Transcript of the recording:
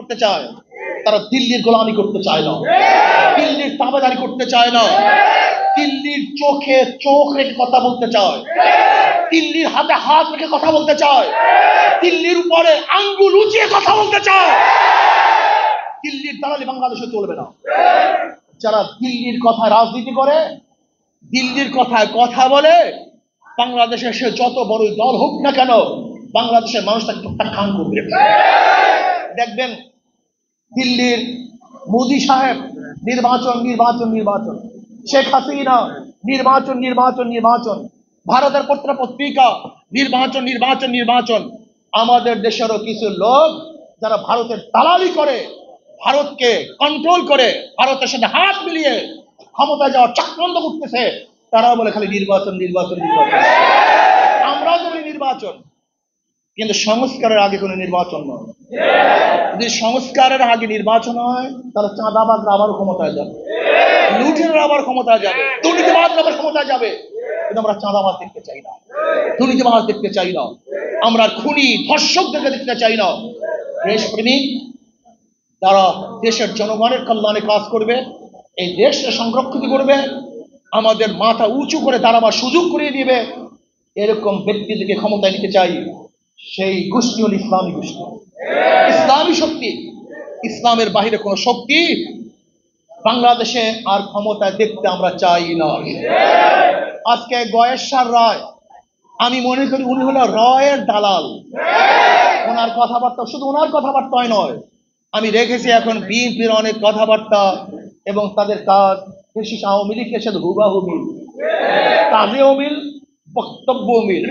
করতে চায়, তারা দিল্লির গোলামি করতে চায় না, দিল্লির তাবেদারি করতে চায় না, দিল্লির চোখে চোখ রেখে কথা বলতে চায়, দিল্লির হাতে হাত রেখে কথা বলতে চায়, দিল্লির উপরে আঙ্গুল উঁচিয়ে কথা বলতে চায়। দিল্লির দালালি বাংলাদেশে চলবে না। যারা দিল্লির কথায় রাজনীতি করে, দিল্লির কথায় কথা বলে, বাংলাদেশে সে যত বড়ই দল হোক না কেন, বাংলাদেশের মানুষ তাকে প্রত্যাখ্যান করবে। দেখবেন দিল্লির মোদী সাহেব নির্বাচন নির্বাচন নির্বাচন, শেখ হাসিনা নির্বাচন নির্বাচন নির্বাচন, ভারতের পত্রিকা নির্বাচন নির্বাচন নির্বাচন। আমাদের দেশেরও কিছু লোক যারা ভারতের দালালি করে, ভারতকে কন্ট্রোল করে, ভারতের সাথে হাত মিলিয়ে ক্ষমতায় যাওয়ার চক্রান্ত করতেছে, তারাও বলে খালি নির্বাচন নির্বাচন নির্বাচন। আমরাও বলি নির্বাচন, কিন্তু সংস্কারের আগে কোনো নির্বাচন নয়। যদি সংস্কারের আগে নির্বাচন হয়, তাহলে চাঁদাবাজরা আবার ক্ষমতায় যাবে, লুটেরা আবার ক্ষমতায় যাবে, দুর্নীতিবাজরা আবার ক্ষমতায় যাবে। কিন্তু আমরা চাঁদাবাজ দেখতে চাই না, দুর্নীতিবাজ দেখতে চাই না, আমরা খুনি ধর্ষকদেরকে দেখতে চাই না। দেশপ্রেমিক যারা দেশের জনগণের কল্যাণে কাজ করবে, এই দেশকে সংরক্ষিত করবে, আমাদের মাথা উঁচু করে দাঁড়াবার সুযোগ করিয়ে দিবে, এরকম ব্যক্তিদেরকে ক্ষমতায় নিতে চাই। সেই গোষ্ঠী হল ইসলামী গোষ্ঠী, ইসলামী শক্তি। ইসলামের বাহিরে কোন শক্তি বাংলাদেশে আর ক্ষমতায় দেখতে আমরা চাই না। আজকে গয়েশ্বর রায়, আমি মনে করি উনি হলো রয়ের দালাল। ওনার কথাবার্তা শুধু ওনার কথাবার্তায় নয়, আমি রেখেছি এখন বিএনপির অনেক কথাবার্তা এবং তাদের কাজ বিশেষ আওয়ামী লীগের সাথে হুবাহু মিল, কাজেও মিল, বক্তব্য মিল।